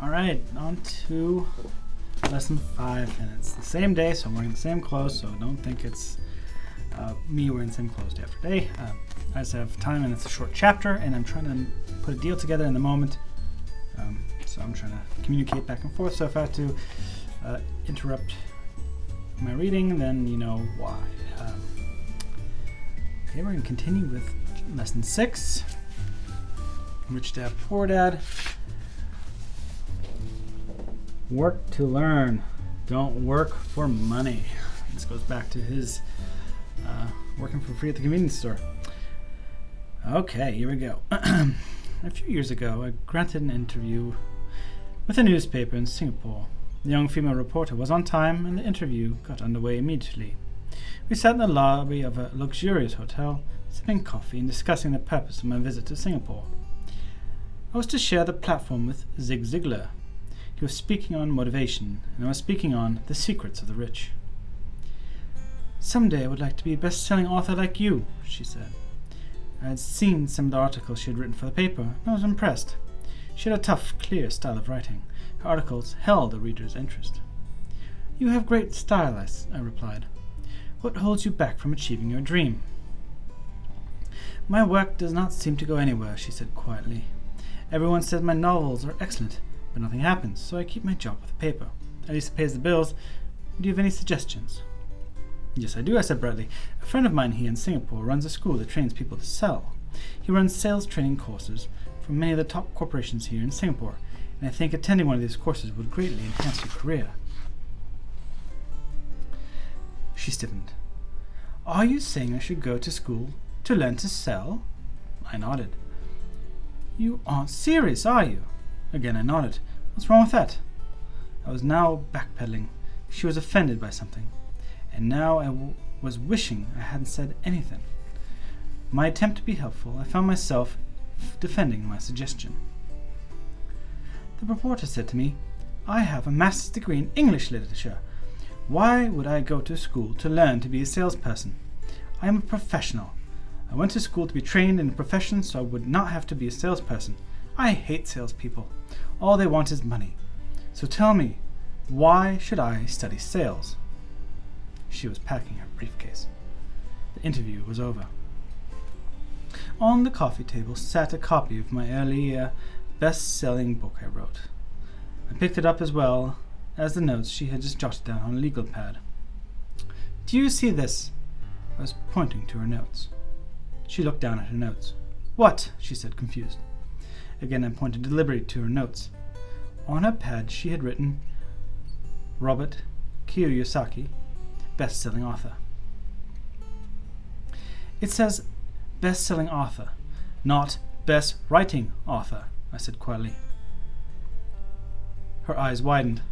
All right, on to lesson 5, and it's the same day, so I'm wearing the same clothes, so don't think it's me wearing the same clothes day after day. I just have time, and it's a short chapter, and I'm trying to put a deal together in the moment, so I'm trying to communicate back and forth, so if I have to interrupt my reading, then you know why. Okay, we're going to continue with lesson 6, Rich Dad, Poor Dad. Work to learn. Don't work for money. This goes back to his working for free at the convenience store. Okay, here we go. A few years ago, I granted an interview with a newspaper in Singapore. The young female reporter was on time, and the interview got underway immediately. We sat in the lobby of a luxurious hotel, sipping coffee and discussing the purpose of my visit to Singapore. I was to share the platform with Zig Ziglar. He was speaking on motivation, and I was speaking on the secrets of the rich. "Someday I would like to be a best-selling author like you," she said. I had seen some of the articles she had written for the paper, and I was impressed. She had a tough, clear style of writing. Her articles held the reader's interest. "You have great style," I replied. "What holds you back from achieving your dream?" "My work does not seem to go anywhere," she said quietly. "Everyone says my novels are excellent, but nothing happens, so I keep my job with the paper. At least it pays the bills. Do you have any suggestions?" "Yes, I do," I said brightly. "A friend of mine here in Singapore runs a school that trains people to sell. He runs sales training courses for many of the top corporations here in Singapore, and I think attending one of these courses would greatly enhance your career." She stiffened. "Are you saying I should go to school to learn to sell?" I nodded. "You aren't serious, are you?" Again I nodded. "What's wrong with that?" I was now backpedaling. She was offended by something, and now I was wishing I hadn't said anything. My attempt to be helpful, I found myself defending my suggestion. "The reporter said to me, 'I have a master's degree in English literature. Why would I go to school to learn to be a salesperson? I am a professional. I went to school to be trained in a profession so I would not have to be a salesperson. I hate salespeople. All they want is money. So tell me, why should I study sales?'" She was packing her briefcase. The interview was over. On the coffee table sat a copy of my early best-selling book I wrote. I picked it up as well as the notes she had just jotted down on a legal pad. "Do you see this?" I was pointing to her notes. She looked down at her notes. "What?" she said, confused. Again I pointed deliberately to her notes. On her pad she had written, "Robert Kiyosaki, best-selling author." "It says best-selling author, not best-writing author," I said quietly. Her eyes widened.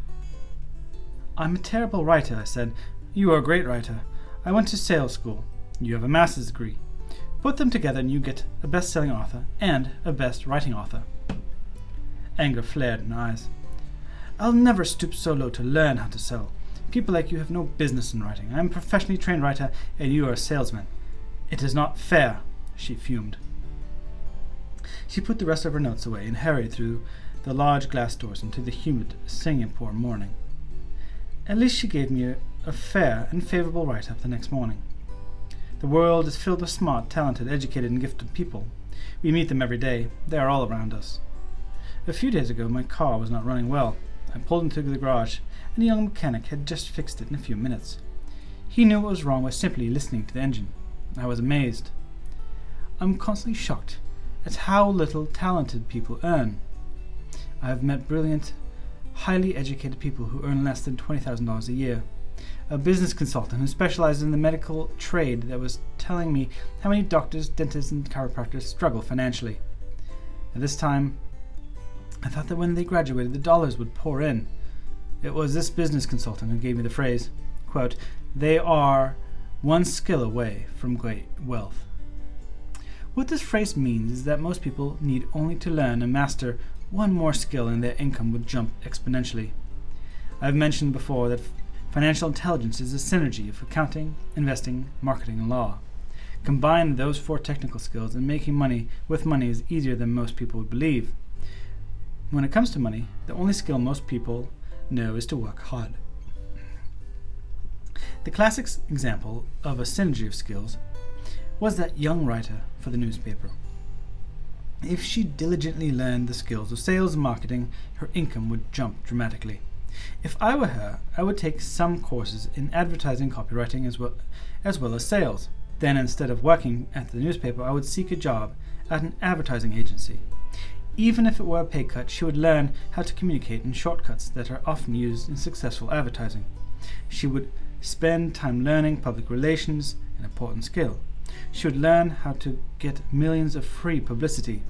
"I'm a terrible writer," I said. "You are a great writer. I went to sales school. You have a master's degree. Put them together and you get a best-selling author and a best-writing author." Anger flared in her eyes. "I'll never stoop so low to learn how to sell. People like you have no business in writing. I am a professionally trained writer and you are a salesman. It is not fair," she fumed. She put the rest of her notes away and hurried through the large glass doors into the humid Singapore morning. At least she gave me a fair and favorable write-up the next morning. The world is filled with smart, talented, educated, and gifted people. We meet them every day. They are all around us. A few days ago, my car was not running well. I pulled into the garage, and a young mechanic had just fixed it in a few minutes. He knew what was wrong by simply listening to the engine. I was amazed. I'm constantly shocked at how little talented people earn. I have met brilliant, highly educated people who earn less than $20,000 a year. A business consultant who specializes in the medical trade that was telling me how many doctors, dentists, and chiropractors struggle financially. At this time, I thought that when they graduated, the dollars would pour in. It was this business consultant who gave me the phrase, quote, "They are one skill away from great wealth." What this phrase means is that most people need only to learn and master one more skill and their income would jump exponentially. I've mentioned before that financial intelligence is a synergy of accounting, investing, marketing, and law. Combine those 4 technical skills and making money with money is easier than most people would believe. When it comes to money, the only skill most people know is to work hard. The classic example of a synergy of skills was that young writer for the newspaper. If she diligently learned the skills of sales and marketing, her income would jump dramatically. If I were her, I would take some courses in advertising copywriting as well as sales. Then instead of working at the newspaper, I would seek a job at an advertising agency. Even if it were a pay cut, she would learn how to communicate in shortcuts that are often used in successful advertising. She would spend time learning public relations, an important skill. She would learn how to get millions of free publicity.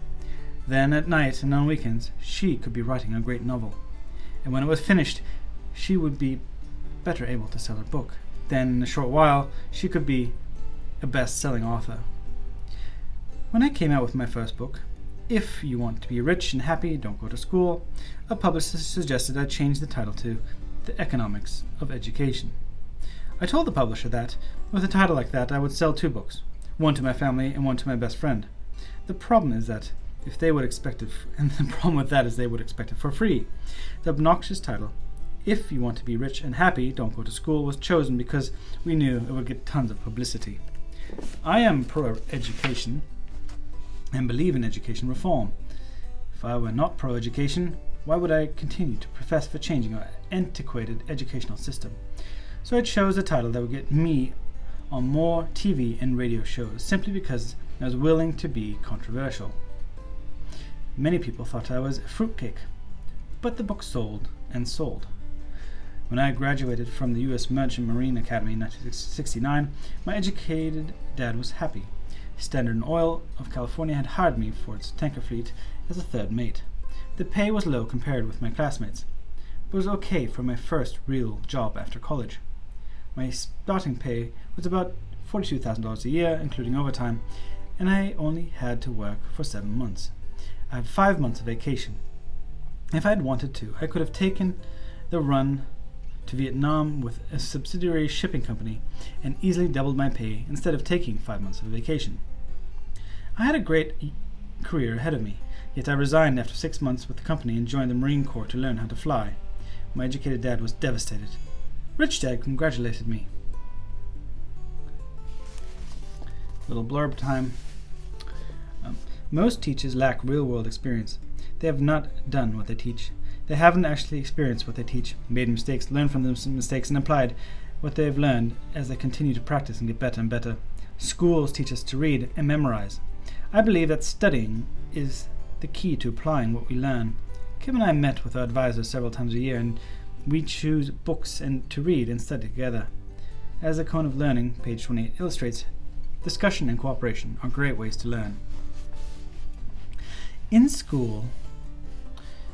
Then at night and on weekends, she could be writing a great novel. And when it was finished, she would be better able to sell her book. Then in a short while, she could be a best-selling author. When I came out with my first book, If You Want to Be Rich and Happy, Don't Go to School, a publisher suggested I change the title to The Economics of Education. I told the publisher that, with a title like that, I would sell 2 books, one to my family and one to my best friend. The problem with that is they would expect it for free. The obnoxious title, If You Want to Be Rich and Happy, Don't Go to School, was chosen because we knew it would get tons of publicity. I am pro-education and believe in education reform. If I were not pro-education, why would I continue to profess for changing our antiquated educational system? So I chose a title that would get me on more TV and radio shows, simply because I was willing to be controversial. Many people thought I was a fruitcake, but the book sold and sold. When I graduated from the U.S. Merchant Marine Academy in 1969, my educated dad was happy. Standard Oil of California had hired me for its tanker fleet as a third mate. The pay was low compared with my classmates, but was okay for my first real job after college. My starting pay was about $42,000 a year, including overtime, and I only had to work for 7 months. I had 5 months of vacation. If I had wanted to, I could have taken the run to Vietnam with a subsidiary shipping company and easily doubled my pay instead of taking 5 months of vacation. I had a great career ahead of me, yet I resigned after 6 months with the company and joined the Marine Corps to learn how to fly. My educated dad was devastated. Rich Dad congratulated me. Little blurb time. Most teachers lack real-world experience. They have not done what they teach. They haven't actually experienced what they teach, made mistakes, learned from those mistakes, and applied what they have learned as they continue to practice and get better and better. Schools teach us to read and memorize. I believe that studying is the key to applying what we learn. Kim and I met with our advisors several times a year, and we choose books and to read and study together. As the cone of learning, page 28, illustrates, discussion and cooperation are great ways to learn. In school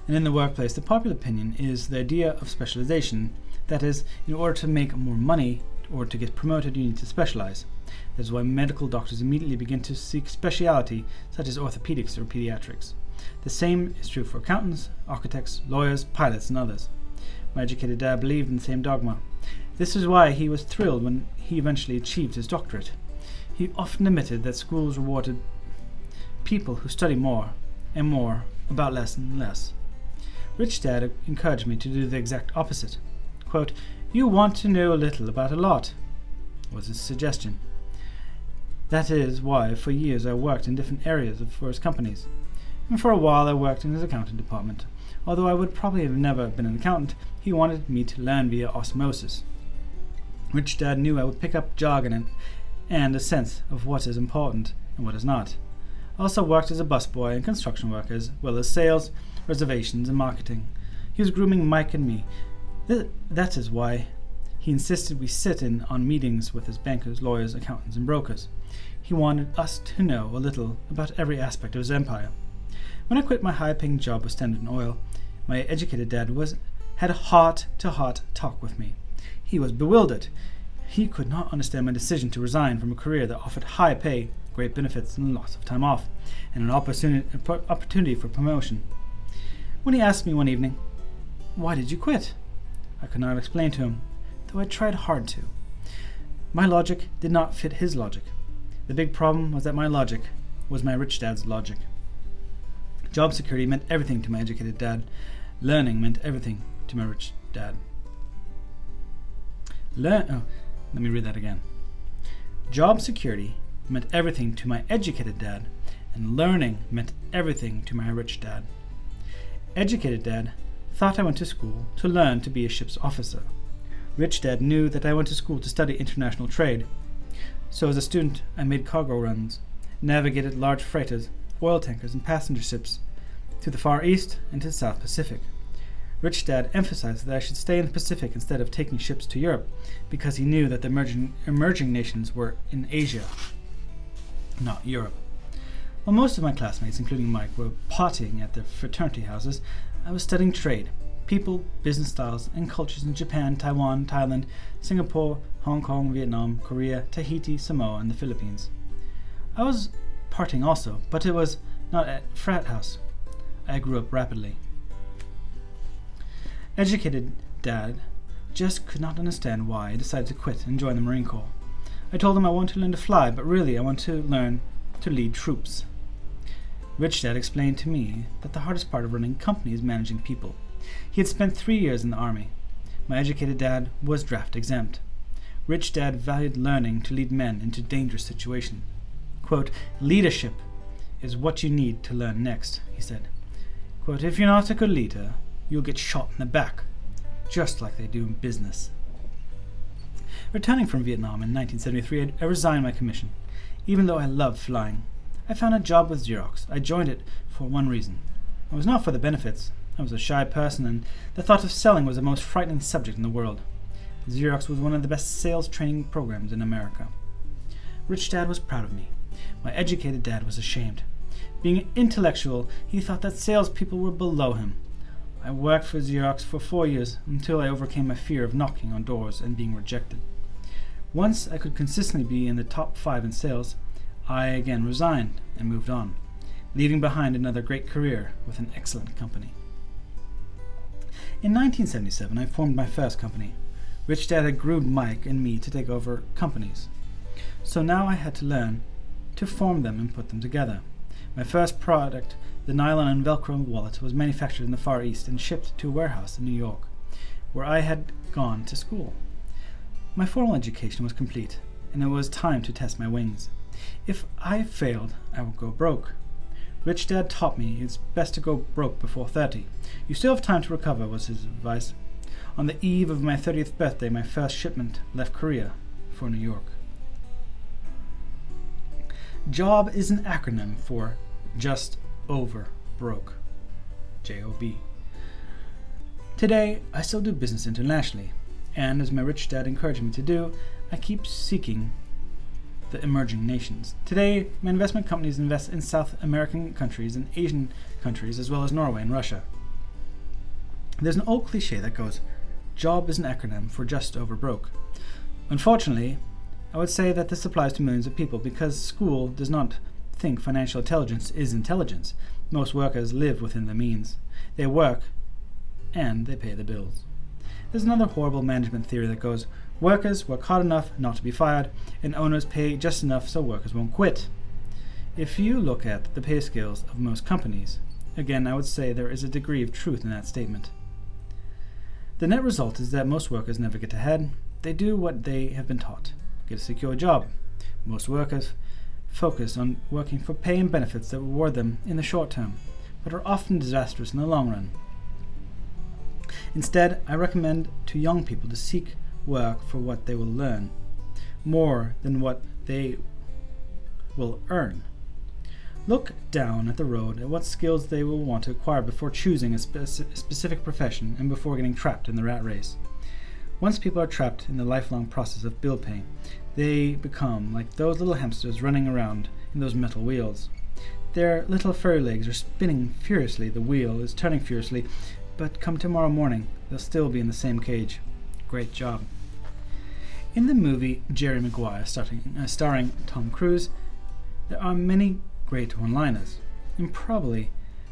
and in the workplace, the popular opinion is the idea of specialization. That is, in order to make more money or to get promoted, you need to specialize. That is why medical doctors immediately begin to seek speciality, such as orthopedics or pediatrics. The same is true for accountants, architects, lawyers, pilots, and others. My educated dad believed in the same dogma. This is why he was thrilled when he eventually achieved his doctorate. He often admitted that schools rewarded people who study more and more about less and less. Rich Dad encouraged me to do the exact opposite. Quote, "You want to know a little about a lot," was his suggestion. That is why for years I worked in different areas for his companies. And for a while I worked in his accounting department. Although I would probably have never been an accountant, he wanted me to learn via osmosis. Rich Dad knew I would pick up jargon and a sense of what is important and what is not. I also worked as a busboy and construction worker, as well as sales, reservations, and marketing. He was grooming Mike and me. That is why he insisted we sit in on meetings with his bankers, lawyers, accountants, and brokers. He wanted us to know a little about every aspect of his empire. When I quit my high-paying job with Standard Oil, my educated dad had a heart-to-heart talk with me. He was bewildered. He could not understand my decision to resign from a career that offered high pay, great benefits, and lots of time off, and an opportunity for promotion. When he asked me one evening, "Why did you quit?" I could not explain to him, though I tried hard to. My logic did not fit his logic. The big problem was that my logic was my rich dad's logic. Job security meant everything to my educated dad. Learning meant everything to my rich dad. Let me read that again. Job security meant everything to my educated dad, and learning meant everything to my rich dad. Educated dad thought I went to school to learn to be a ship's officer. Rich dad knew that I went to school to study international trade. So as a student, I made cargo runs, navigated large freighters, oil tankers, and passenger ships to the Far East and to the South Pacific. Rich dad emphasized that I should stay in the Pacific instead of taking ships to Europe, because he knew that the emerging nations were in Asia, not Europe. While most of my classmates, including Mike, were partying at their fraternity houses, I was studying trade, people, business styles, and cultures in Japan, Taiwan, Thailand, Singapore, Hong Kong, Vietnam, Korea, Tahiti, Samoa, and the Philippines. I was partying also, but it was not at frat house. I grew up rapidly. Educated dad just could not understand why I decided to quit and join the Marine Corps. I told him I wanted to learn to fly, but really I want to learn to lead troops. Rich dad explained to me that the hardest part of running a company is managing people. He had spent 3 years in the army. My educated dad was draft exempt. Rich dad valued learning to lead men into dangerous situations. Quote, leadership is what you need to learn next, he said. Quote, if you're not a good leader, you'll get shot in the back, just like they do in business. Returning from Vietnam in 1973, I resigned my commission. Even though I loved flying, I found a job with Xerox. I joined it for one reason. It was not for the benefits. I was a shy person, and the thought of selling was the most frightening subject in the world. Xerox was one of the best sales training programs in America. Rich dad was proud of me. My educated dad was ashamed. Being intellectual, he thought that salespeople were below him. I worked for Xerox for 4 years until I overcame my fear of knocking on doors and being rejected. Once I could consistently be in the top 5 in sales, I again resigned and moved on, leaving behind another great career with an excellent company. In 1977, I formed my first company. Rich dad had groomed Mike and me to take over companies. So now I had to learn to form them and put them together. My first product, the nylon and Velcro wallet, was manufactured in the Far East and shipped to a warehouse in New York, where I had gone to school. My formal education was complete, and it was time to test my wings. If I failed, I would go broke. Rich dad taught me it's best to go broke before 30. You still have time to recover, was his advice. On the eve of my 30th birthday, my first shipment left Korea for New York. JOB is an acronym for Just Over Broke. J-O-B. Today, I still do business internationally, and as my rich dad encouraged me to do, I keep seeking the emerging nations. Today, my investment companies invest in South American countries and Asian countries, as well as Norway and Russia. There's an old cliche that goes, JOB is an acronym for Just Over Broke. Unfortunately, I would say that this applies to millions of people because school does not think financial intelligence is intelligence. Most workers live within their means. They work and they pay the bills. There's another horrible management theory that goes, workers work hard enough not to be fired, and owners pay just enough so workers won't quit. If you look at the pay scales of most companies, again, I would say there is a degree of truth in that statement. The net result is that most workers never get ahead. They do what they have been taught. Get a secure job. Most workers focus on working for pay and benefits that reward them in the short term, but are often disastrous in the long run. Instead, I recommend to young people to seek work for what they will learn, more than what they will earn. Look down at the road at what skills they will want to acquire before choosing a specific profession and before getting trapped in the rat race. Once people are trapped in the lifelong process of bill paying, they become like those little hamsters running around in those metal wheels. Their little furry legs are spinning furiously, the wheel is turning furiously, but come tomorrow morning, they'll still be in the same cage. Great job. In the movie Jerry Maguire, starring Tom Cruise, there are many great one-liners, and probably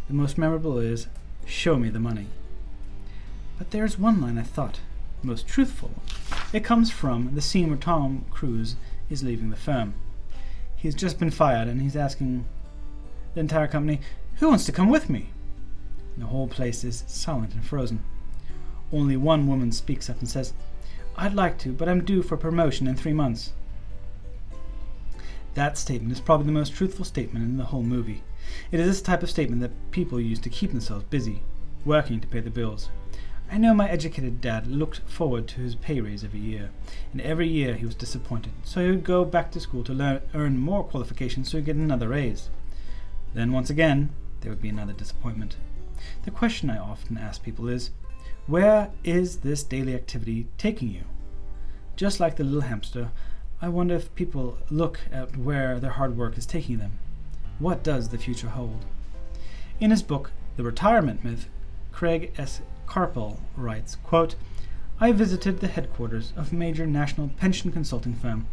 the most memorable is, "Show me the money." But there's one line I thought most truthful. It comes from the scene where Tom Cruise is leaving the firm. He's just been fired and he's asking the entire company, Who wants to come with me? The whole place is silent and frozen. Only one woman speaks up and says, I'd like to, but I'm due for promotion in 3 months. That statement is probably the most truthful statement in the whole movie. It is this type of statement that people use to keep themselves busy, working to pay the bills. I know my educated dad looked forward to his pay raise every year, and every year he was disappointed, so he would go back to school to earn more qualifications so he'd get another raise. Then once again, there would be another disappointment. The question I often ask people is, where is this daily activity taking you? Just like the little hamster, I wonder if people look at where their hard work is taking them. What does the future hold? In his book, The Retirement Myth, Craig S. Carpel writes, quote, I visited the headquarters of a major national pension consulting firm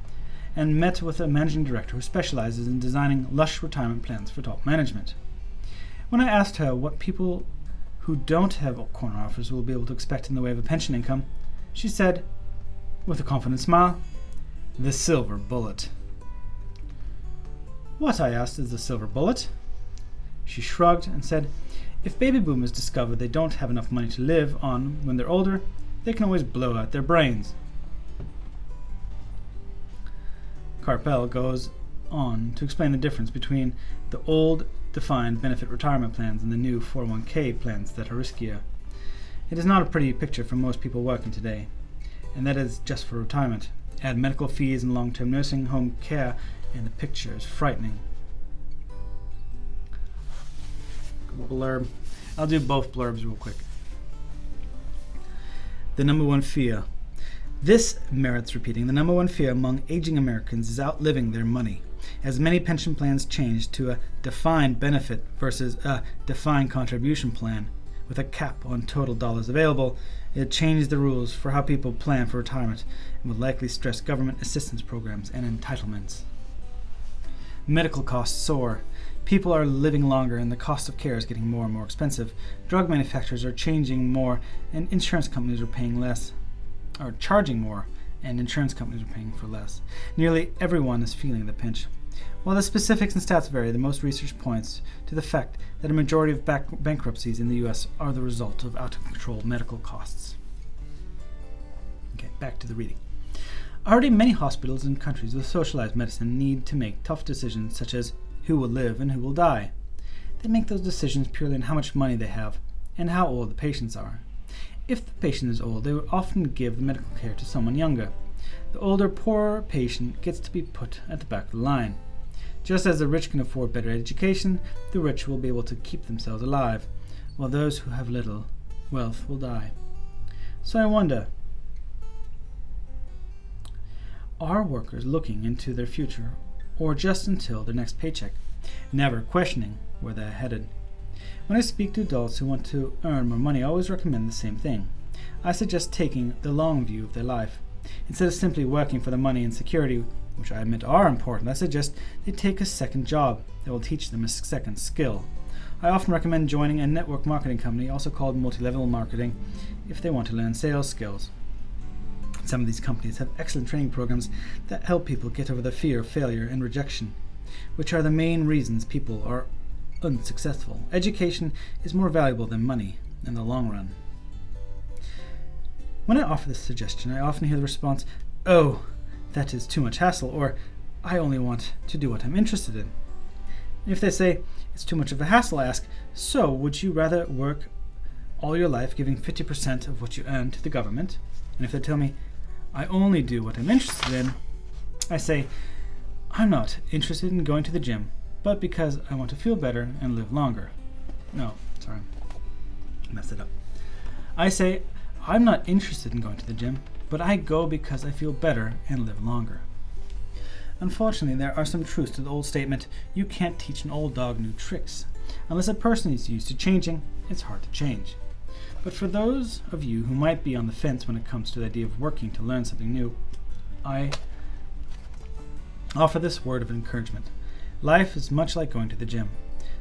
and met with a managing director who specializes in designing lush retirement plans for top management. When I asked her what people who don't have corner offers will be able to expect in the way of a pension income, she said, with a confident smile, the silver bullet. What, I asked, is the silver bullet? She shrugged and said, if baby boomers discover they don't have enough money to live on when they're older, they can always blow out their brains. Carpel goes on to explain the difference between the old defined benefit retirement plans and the new 401k plans that are riskier. It is not a pretty picture for most people working today, and that is just for retirement. Add medical fees and long-term nursing home care, and the picture is frightening. Blurb. I'll do both blurbs real quick. The number one fear. This merits repeating. The number one fear among aging Americans is outliving their money. As many pension plans change to a defined benefit versus a defined contribution plan with a cap on total dollars available, it changed the rules for how people plan for retirement and will likely stress government assistance programs and entitlements. Medical costs soar. People are living longer and the cost of care is getting more and more expensive. Drug manufacturers are changing more and insurance companies are charging more and insurance companies are paying for less. Nearly everyone is feeling the pinch. While the specifics and stats vary, the most research points to the fact that a majority of bankruptcies in the U.S. are the result of out-of-control medical costs. Okay, back to the reading. Already many hospitals and countries with socialized medicine need to make tough decisions such as who will live and who will die. They make those decisions purely on how much money they have and how old the patients are. If the patient is old, they will often give the medical care to someone younger. The older, poorer patient gets to be put at the back of the line. Just as the rich can afford better education, the rich will be able to keep themselves alive, while those who have little wealth will die. So I wonder, are workers looking into their future or just until their next paycheck, never questioning where they're headed? When I speak to adults who want to earn more money, I always recommend the same thing. I suggest taking the long view of their life. Instead of simply working for the money and security, which I admit are important, I suggest they take a second job that will teach them a second skill. I often recommend joining a network marketing company, also called multi-level marketing, if they want to learn sales skills. Some of these companies have excellent training programs that help people get over the fear of failure and rejection, which are the main reasons people are unsuccessful. Education is more valuable than money in the long run. When I offer this suggestion, I often hear the response, "Oh, that is too much hassle," or "I only want to do what I'm interested in." And if they say it's too much of a hassle, I ask, "So would you rather work all your life giving 50% of what you earn to the government?" And if they tell me, "I only do what I'm interested in," I say, "I'm not interested in going to the gym, but because I want to feel better and live longer." No, sorry, I messed it up. I say, "I'm not interested in going to the gym, but I go because I feel better and live longer." Unfortunately, there are some truths to the old statement, "You can't teach an old dog new tricks." Unless a person is used to changing, it's hard to change. But for those of you who might be on the fence when it comes to the idea of working to learn something new, I offer this word of encouragement. Life is much like going to the gym.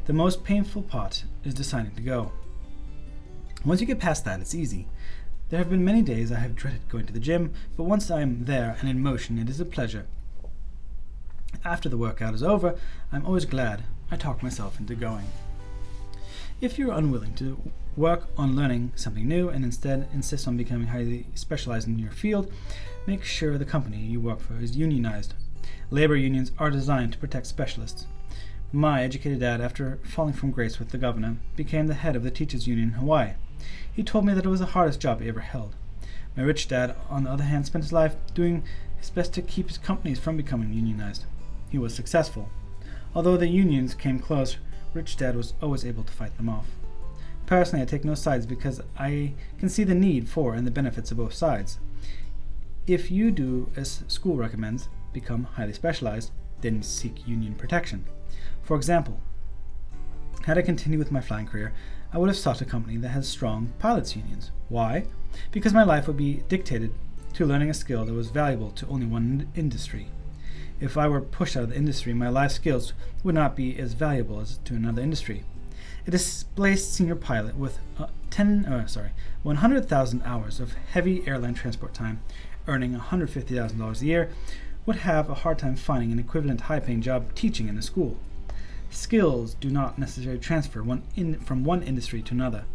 The most painful part is deciding to go. Once you get past that, it's easy. There have been many days I have dreaded going to the gym, but once I am there and in motion, it is a pleasure. After the workout is over, I'm always glad I talked myself into going. If you're unwilling to work on learning something new and instead insist on becoming highly specialized in your field, make sure the company you work for is unionized. Labor unions are designed to protect specialists. My educated dad, after falling from grace with the governor, became the head of the teachers' union in Hawaii. He told me that it was the hardest job he ever held. My rich dad, on the other hand, spent his life doing his best to keep his companies from becoming unionized. He was successful. Although the unions came close, Rich Dad was always able to fight them off. Personally, I take no sides because I can see the need for and the benefits of both sides. If you do as school recommends, become highly specialized, then seek union protection. For example, had I continued with my flying career, I would have sought a company that has strong pilots' unions. Why? Because my life would be dictated to learning a skill that was valuable to only one industry. If I were pushed out of the industry, my life skills would not be as valuable as to another industry. A displaced senior pilot with 100,000 hours of heavy airline transport time, earning $150,000 a year, would have a hard time finding an equivalent high-paying job teaching in a school. Skills do not necessarily transfer from one industry to another.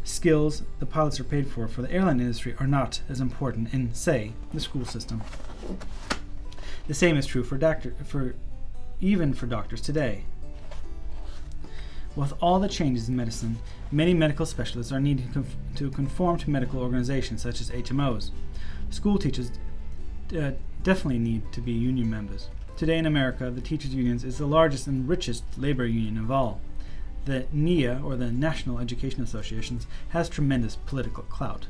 Skills the pilots are paid for the airline industry are not as important in, say, the school system. The same is true for doctors today. With all the changes in medicine, many medical specialists are needed to conform to medical organizations such as HMOs. School teachers definitely need to be union members. Today in America, the teachers' unions is the largest and richest labor union of all. The NEA, or the National Education Associations, has tremendous political clout.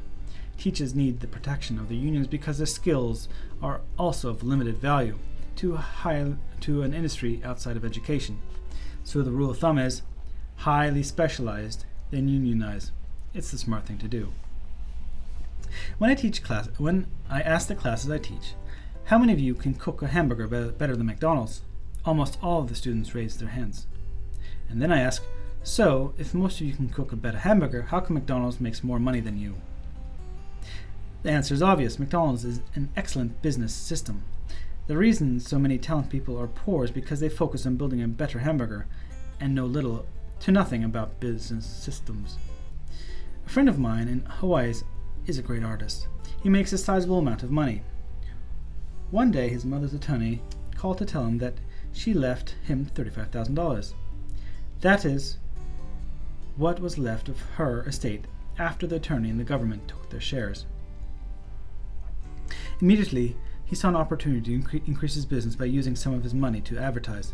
Teachers need the protection of the unions because their skills are also of limited value to an industry outside of education. So the rule of thumb is highly specialized, then unionize. It's the smart thing to do. When I ask the classes I teach, how many of you can cook a hamburger better than McDonald's? Almost all of the students raise their hands. And then I ask, so if most of you can cook a better hamburger, how come McDonald's makes more money than you? The answer is obvious. McDonald's is an excellent business system. The reason so many talented people are poor is because they focus on building a better hamburger and know little to nothing about business systems. A friend of mine in Hawaii is a great artist. He makes a sizable amount of money. One day his mother's attorney called to tell him that she left him $35,000. That is what was left of her estate after the attorney and the government took their shares. Immediately, he saw an opportunity to increase his business by using some of his money to advertise.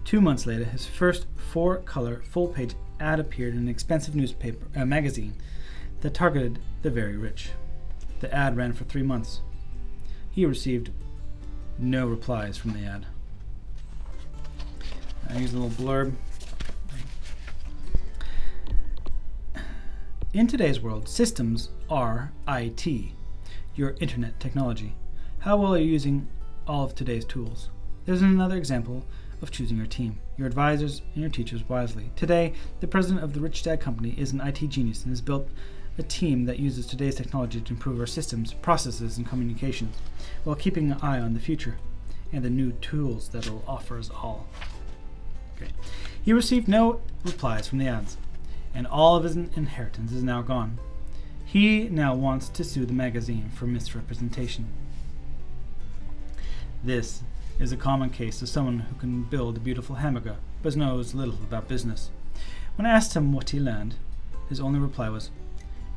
2 months later, his first 4-color, full-page ad appeared in an expensive magazine that targeted the very rich. The ad ran for 3 months. He received no replies from the ad. Here's a little blurb. In today's world, systems are IT, your internet technology. How well are you using all of today's tools? There's another example of choosing your team, your advisors, and your teachers wisely. Today, the president of the Rich Dad Company is an IT genius and has built a team that uses today's technology to improve our systems, processes, and communications, while keeping an eye on the future and the new tools that will offer us all. Okay. He received no replies from the ads, and all of his inheritance is now gone. He now wants to sue the magazine for misrepresentation. This is a common case of someone who can build a beautiful hamburger, but knows little about business. When I asked him what he learned, his only reply was,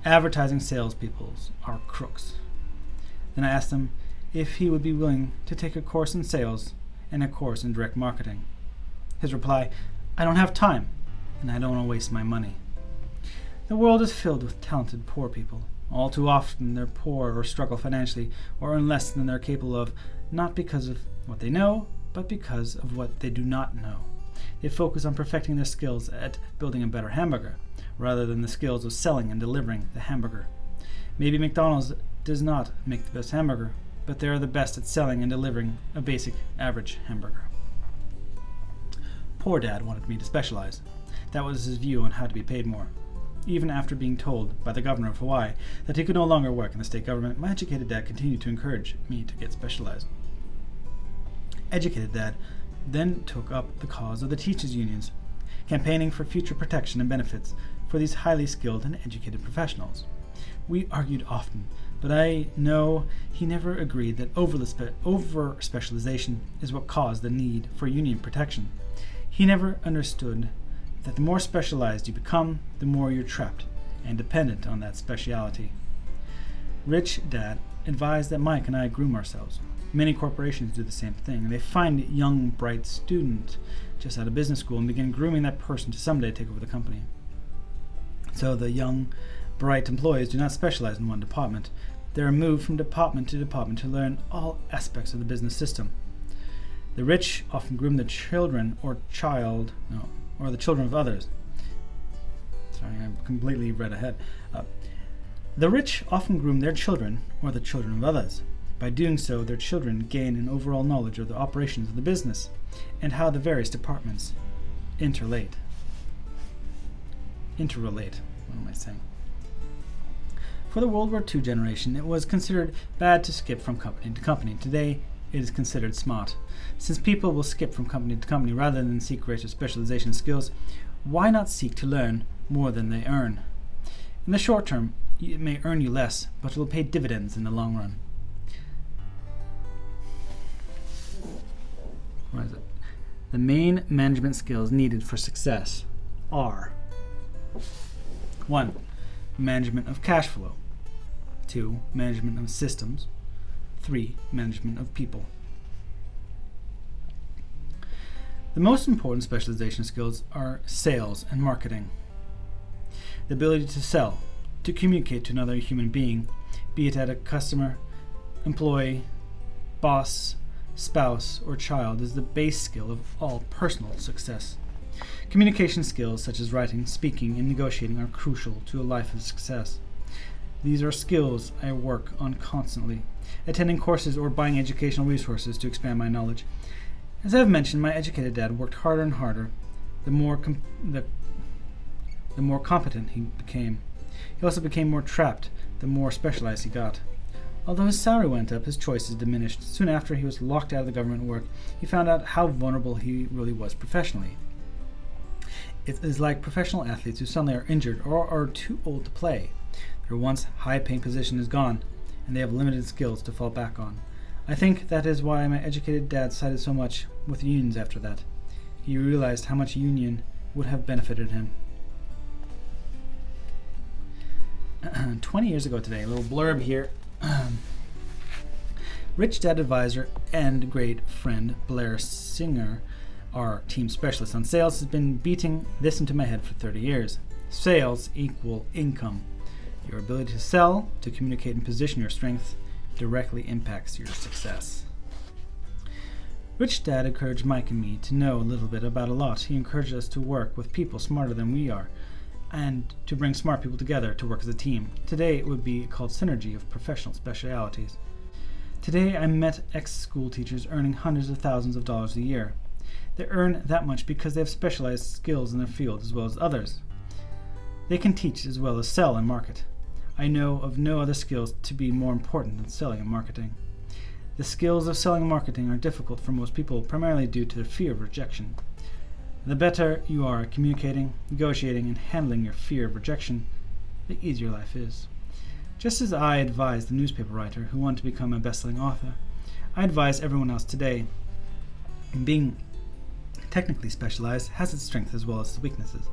"Advertising salespeople are crooks." Then I asked him if he would be willing to take a course in sales and a course in direct marketing. His reply, "I don't have time, and I don't want to waste my money." The world is filled with talented poor people. All too often they're poor or struggle financially or earn less than they're capable of, not because of what they know, but because of what they do not know. They focus on perfecting their skills at building a better hamburger, rather than the skills of selling and delivering the hamburger. Maybe McDonald's does not make the best hamburger, but they are the best at selling and delivering a basic, average hamburger. Poor Dad wanted me to specialize. That was his view on how to be paid more. Even after being told by the governor of Hawaii that he could no longer work in the state government, my educated dad continued to encourage me to get specialized. Educated Dad then took up the cause of the teachers' unions. campaigning for future protection and benefits for these highly skilled and educated professionals. We argued often, but I know he never agreed that over-specialization is what caused the need for union protection. He never understood that the more specialized you become, the more you're trapped and dependent on that speciality. Rich Dad advised that Mike and I groom ourselves. Many corporations do the same thing. They find a young, bright student just out of business school and begin grooming that person to someday take over the company. So the young, bright employees do not specialize in one department. They are moved from department to department to learn all aspects of the business system. The rich often groom the children or the children of others. Sorry, I completely read ahead. The rich often groom their children or the children of others. By doing so, their children gain an overall knowledge of the operations of the business and how the various departments interrelate. What am I saying? For the World War II generation, it was considered bad to skip from company to company. Today, it is considered smart. Since people will skip from company to company rather than seek greater specialization skills, why not seek to learn more than they earn? In the short term, it may earn you less, but it will pay dividends in the long run. What is it? The main management skills needed for success are 1. Management of cash flow. 2. Management of systems. 3. Management of people. The most important specialization skills are sales and marketing. The ability to sell, to communicate to another human being, be it at a customer, employee, boss, spouse, or child, is the base skill of all personal success. Communication skills such as writing, speaking, and negotiating are crucial to a life of success. These are skills I work on constantly, attending courses or buying educational resources to expand my knowledge. As I have mentioned, my educated dad worked harder and harder the more competent he became. He also became more trapped the more specialized he got. Although his salary went up, his choices diminished. Soon after he was locked out of the government work, he found out how vulnerable he really was professionally. It is like professional athletes who suddenly are injured or are too old to play. Their once high-paying position is gone, and they have limited skills to fall back on. I think that is why my educated dad sided so much with unions after that. He realized how much union would have benefited him. 20 years ago today, a little blurb here. Rich Dad advisor and great friend Blair Singer, our team specialist on sales, has been beating this into my head for 30 years. Sales equal income. Your ability to sell, to communicate and position your strength directly impacts your success. Rich Dad encouraged Mike and me to know a little bit about a lot. He encouraged us to work with people smarter than we are and to bring smart people together to work as a team. Today it would be called synergy of professional specialities. Today I met ex-school teachers earning hundreds of thousands of dollars a year. They earn that much because they have specialized skills in their field as well as others. They can teach as well as sell and market. I know of no other skills to be more important than selling and marketing. The skills of selling and marketing are difficult for most people, primarily due to the fear of rejection. The better you are at communicating, negotiating, and handling your fear of rejection, the easier life is. Just as I advised the newspaper writer who wanted to become a best-selling author, I advise everyone else today. Being technically specialized has its strengths as well as its weaknesses.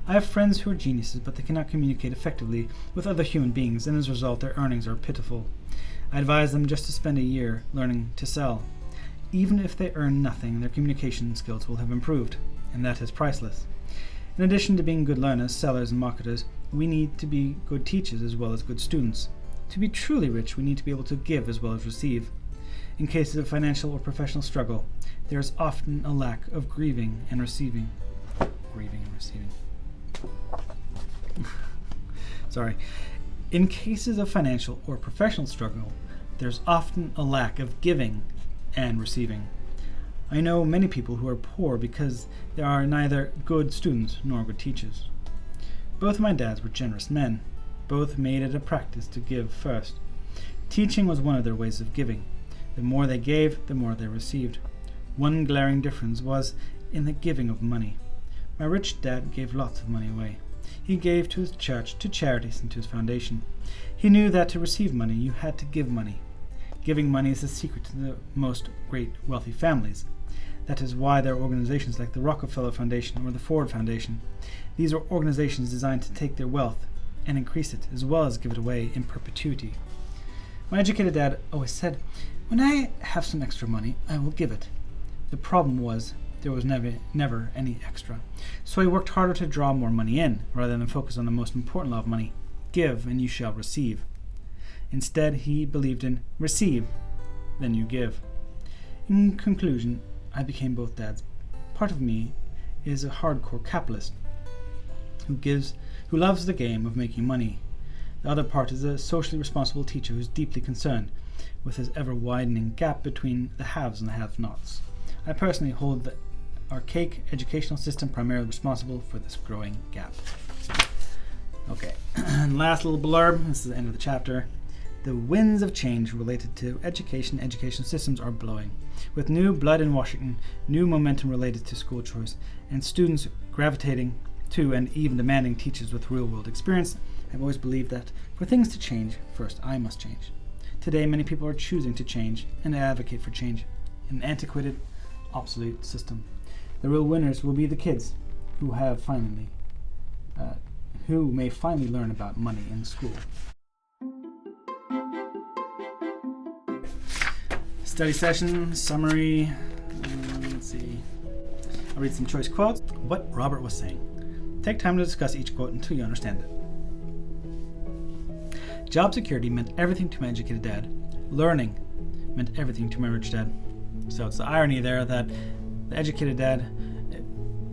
I have friends who are geniuses, but they cannot communicate effectively with other human beings, and as a result their earnings are pitiful. I advise them just to spend a year learning to sell. Even if they earn nothing, their communication skills will have improved, and that is priceless. In addition to being good learners, sellers, and marketers, we need to be good teachers as well as good students. To be truly rich, we need to be able to give as well as receive. In cases of financial or professional struggle, there is often a lack of grieving and receiving. Sorry. In cases of financial or professional struggle, there's often a lack of giving and receiving. I know many people who are poor because they are neither good students nor good teachers. Both of my dads were generous men. Both made it a practice to give first. Teaching was one of their ways of giving. The more they gave, the more they received. One glaring difference was in the giving of money. My rich dad gave lots of money away. He gave to his church, to charities, and to his foundation. He knew that to receive money, you had to give money. Giving money is the secret to the most great wealthy families. That is why there are organizations like the Rockefeller Foundation or the Ford Foundation. These are organizations designed to take their wealth and increase it, as well as give it away in perpetuity. My educated dad always said, "When I have some extra money, I will give it." The problem was, there was never any extra. So he worked harder to draw more money in, rather than focus on the most important law of money: give and you shall receive. Instead, he believed in receive, then you give. In conclusion, I became both dads. Part of me is a hardcore capitalist who loves the game of making money. The other part is a socially responsible teacher who's deeply concerned with his ever-widening gap between the haves and the have-nots. I personally hold the archaic educational system primarily responsible for this growing gap. Okay, and last little blurb, this is the end of the chapter. The winds of change related to education systems are blowing. With new blood in Washington, new momentum related to school choice, and students gravitating to and even demanding teachers with real-world experience, I've always believed that for things to change, first I must change. Today, many people are choosing to change and advocate for change in an antiquated, obsolete system. The real winners will be the kids who may finally learn about money in school. Study session, summary, let's see. I'll read some choice quotes. What Robert was saying. Take time to discuss each quote until you understand it. Job security meant everything to my educated dad. Learning meant everything to my rich dad. So it's the irony there that the educated dad,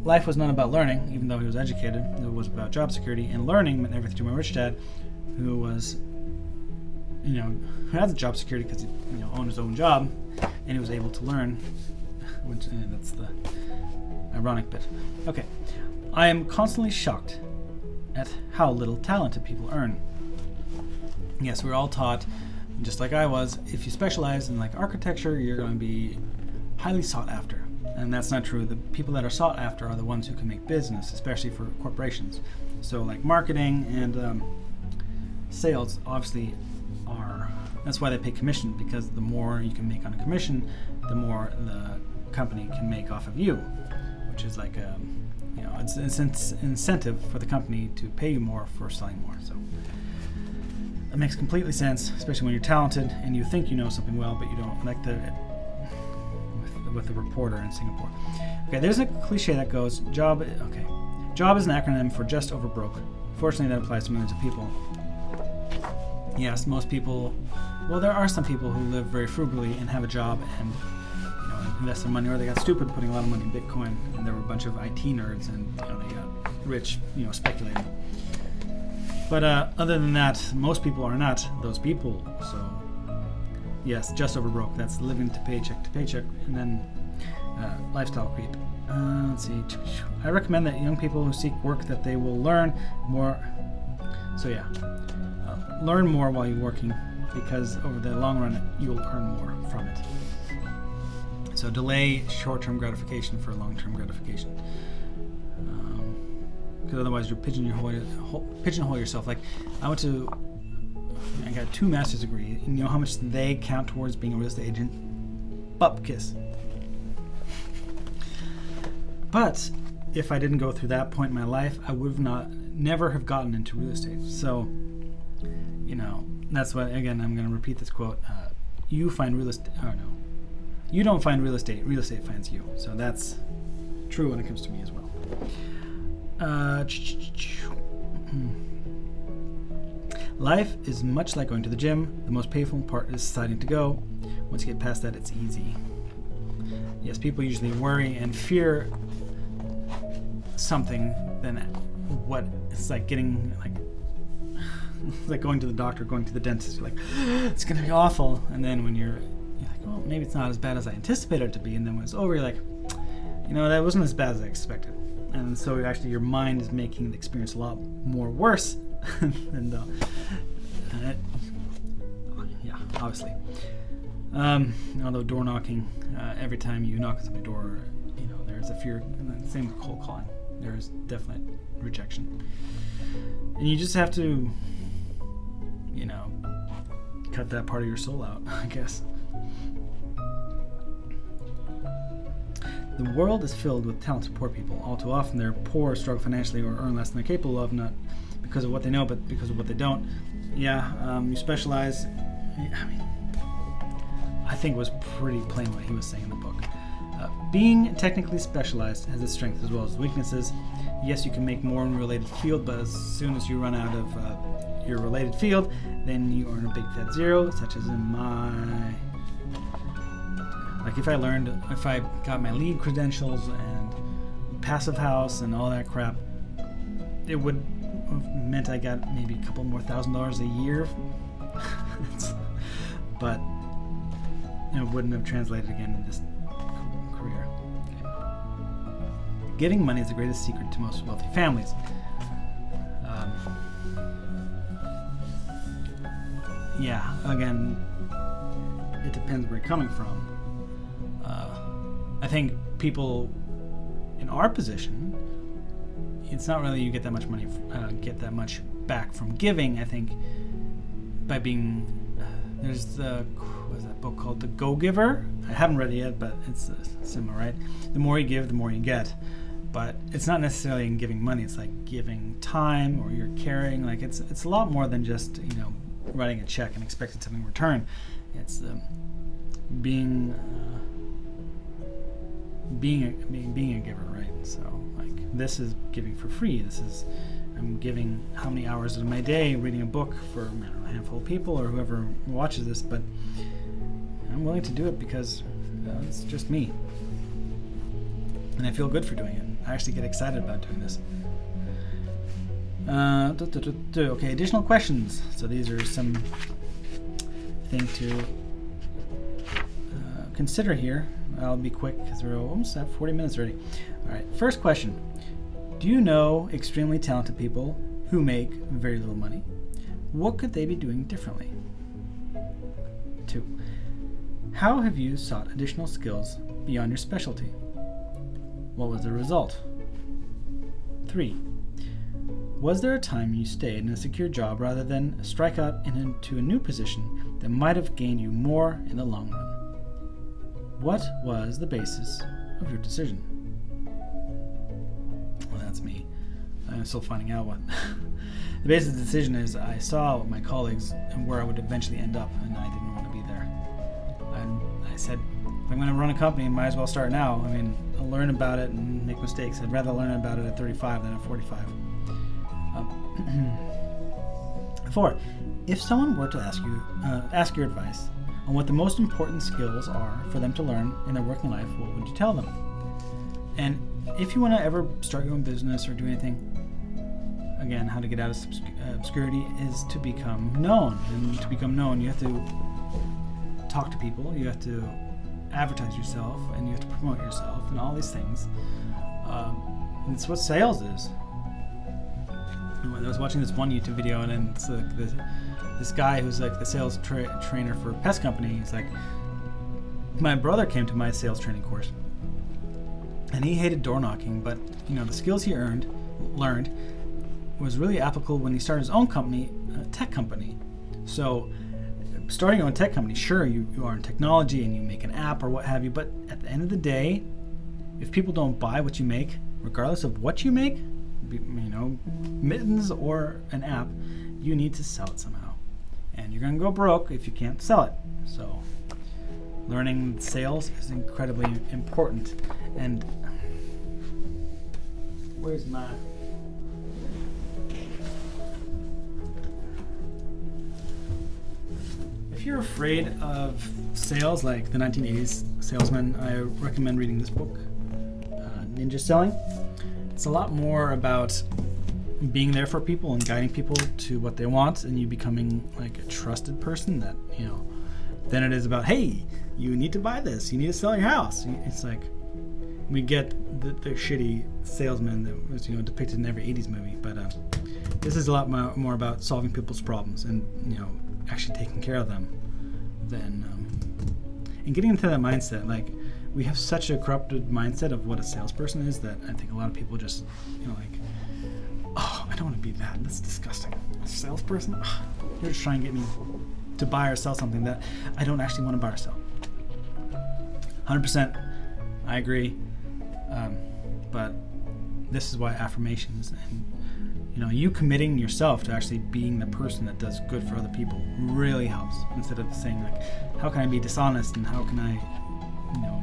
life was not about learning, even though he was educated. It was about job security, and learning meant everything to my rich dad, who was, who has job security because he, owned his own job, and he was able to learn. Which that's the ironic bit. Okay, I am constantly shocked at how little talented people earn. Yes, we're all taught, just like I was, if you specialize in architecture, you're going to be highly sought after. And that's not true. The people that are sought after are the ones who can make business, especially for corporations. So marketing and sales obviously are, that's why they pay commission, because the more you can make on a commission, the more the company can make off of you, which is it's an incentive for the company to pay you more for selling more. So that makes completely sense, especially when you're talented and you think you know something well, but you don't. With the reporter in Singapore. Okay, there's a cliche that goes, job is an acronym for just over broke. Fortunately, that applies to millions of people. Yes, most people, there are some people who live very frugally and have a job and invest their money, or they got stupid putting a lot of money in Bitcoin, and there were a bunch of IT nerds and they got rich speculating. But other than that, most people are not those people. So yes, just over broke. That's living to paycheck, and then lifestyle creep. Let's see. I recommend that young people who seek work that they will learn more. So yeah, learn more while you're working, because over the long run you'll earn more from it. So delay short-term gratification for long-term gratification. Because otherwise you pigeonhole yourself. I got 2 master's degrees. You know how much they count towards being a real estate agent? Butt kiss. But if I didn't go through that point in my life, I would never have gotten into real estate. So, that's why, again, I'm going to repeat this quote. You find real estate, you don't find real estate finds you. So that's true when it comes to me as well. Life is much like going to the gym. The most painful part is deciding to go. Once you get past that, it's easy. Yes, people usually worry and fear something than what it's like getting it's like going to the doctor, going to the dentist. You're like, it's gonna be awful, and then when you're like, oh, maybe it's not as bad as I anticipated it to be, and then when it's over, you're like, that wasn't as bad as I expected. And so actually your mind is making the experience a lot more worse than obviously. Although door knocking, every time you knock on somebody's door, there's a fear. And same with cold calling. there is definite rejection. And you just have to, cut that part of your soul out, I guess. The world is filled with talented poor people. All too often they're poor, struggle financially, or earn less than they're capable of, not because of what they know, but because of what they don't. You specialize. I think it was pretty plain what he was saying in the book. Being technically specialized has its strengths as well as weaknesses. Yes, you can make more in a related field, but as soon as you run out of your related field, then you earn a big fat zero, such as in my... Like if I got my lead credentials and passive house and all that crap, it would have meant I got maybe a couple more $1,000 a year. But it wouldn't have translated again in this career. Okay. Giving money is the greatest secret to most wealthy families. Again, it depends where you're coming from. I think people in our position, it's not really you get that much money, get that much back from giving. I think by being, there's what's that book called? The Go-Giver. I haven't read it yet, but it's similar, right? The more you give, the more you get. But it's not necessarily in giving money. It's like giving time, or you're caring. Like it's a lot more than just writing a check and expecting something in return. It's being a giver, right? So like this is giving for free. I'm giving how many hours of my day reading a book for a handful of people or whoever watches this, but I'm willing to do it because it's just me, and I feel good for doing it. I actually get excited about doing this. Okay, additional questions. So these are some things to consider here. I'll be quick because we're almost at 40 minutes already. All right, first question. Do you know extremely talented people who make very little money? What could they be doing differently? 2. How have you sought additional skills beyond your specialty? What was the result? 3. Was there a time you stayed in a secure job rather than strike out into a new position that might have gained you more in the long run? What was the basis of your decision? Well, that's me. I'm still finding out what. The basis of the decision is I saw my colleagues and where I would eventually end up, and I didn't want to be there. I said, if I'm going to run a company, I might as well start now. I mean, I'll learn about it and make mistakes. I'd rather learn about it at 35 than at 45. 4. If someone were to ask your advice on what the most important skills are for them to learn in their working life, what would you tell them? And if you want to ever start your own business or do anything, again, how to get out of obscurity is to become known. And to become known, you have to talk to people, you have to advertise yourself, and you have to promote yourself, and all these things. And it's what sales is. I was watching this one YouTube video, and then it's like this guy who's like the sales trainer for a pest company. He's like, my brother came to my sales training course, and he hated door knocking, but the skills he learned was really applicable when he started his own company, a tech company. So starting your own tech company, sure, you are in technology and you make an app or what have you, but at the end of the day, if people don't buy what you make, regardless of what you make, mittens or an app, you need to sell it somehow. And you're going to go broke if you can't sell it. So learning sales is incredibly important. And where's my... If you're afraid of sales, like the 1980s salesman, I recommend reading this book, Ninja Selling. It's a lot more about being there for people and guiding people to what they want, and you becoming like a trusted person that, than it is about, hey, you need to buy this, you need to sell your house. It's like, we get the shitty salesman that was, depicted in every 80s movie, but this is a lot more about solving people's problems and, actually taking care of them than, and getting into that mindset. Like, we have such a corrupted mindset of what a salesperson is that I think a lot of people just, oh, I don't want to be that. That's disgusting. A salesperson? Ugh. You're just trying to get me to buy or sell something that I don't actually want to buy or sell. 100%, I agree. But this is why affirmations and you committing yourself to actually being the person that does good for other people really helps, instead of saying like, how can I be dishonest and how can I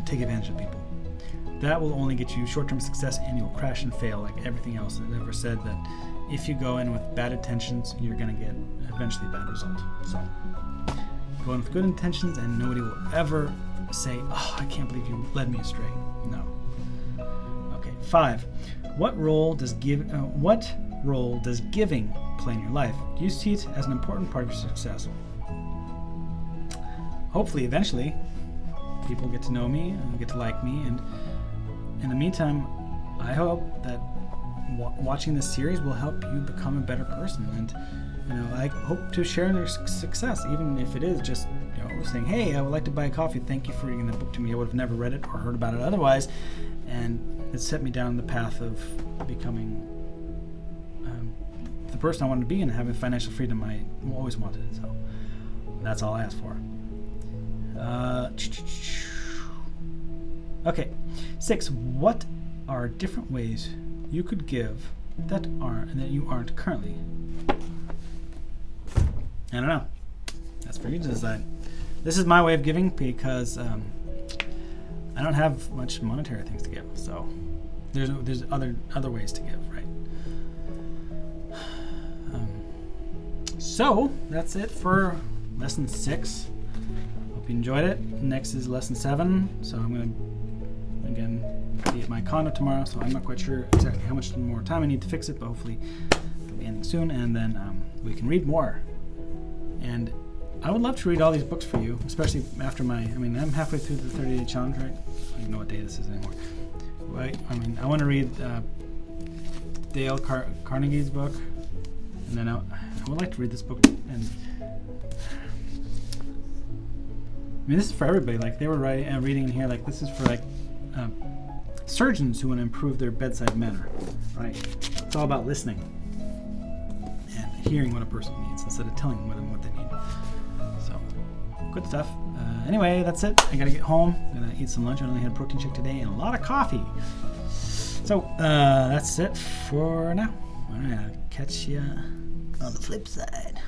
take advantage of people. That will only get you short-term success, and you'll crash and fail like everything else I've ever said, that if you go in with bad intentions, you're going to get eventually a bad result. So go in with good intentions and nobody will ever say, oh, I can't believe you led me astray. No. Okay, 5. What role does giving play in your life? Do you see it as an important part of your success? Hopefully, eventually, people get to know me and get to like me. And in the meantime, I hope that watching this series will help you become a better person. And I hope to share their success, even if it is just saying, hey, I would like to buy a coffee. Thank you for reading the book to me. I would have never read it or heard about it otherwise. And it set me down the path of becoming the person I wanted to be and having financial freedom I always wanted. So that's all I asked for. Okay, 6. What are different ways you could give that you aren't currently? I don't know. That's for you to decide. This is my way of giving because I don't have much monetary things to give. So there's other ways to give, right? So that's it for lesson 6. Hope you enjoyed it. Next is lesson 7. So I'm going to, again, be at my condo tomorrow. So I'm not quite sure exactly how much more time I need to fix it, but hopefully it'll be ending soon. And then we can read more. And I would love to read all these books for you, especially after I'm halfway through the 30-day challenge, right? I don't even know what day this is anymore. Right? I want to read Dale Carnegie's book. And then I would like to read this book. And this is for everybody. Like, they were reading in here, like, this is for, surgeons who want to improve their bedside manner, right? It's all about listening and hearing what a person needs instead of telling them what they need. So, good stuff. Anyway, that's it. I gotta get home. I'm gonna eat some lunch. I only had a protein shake today and a lot of coffee. So, that's it for now. All right, I'll catch you on the flip side.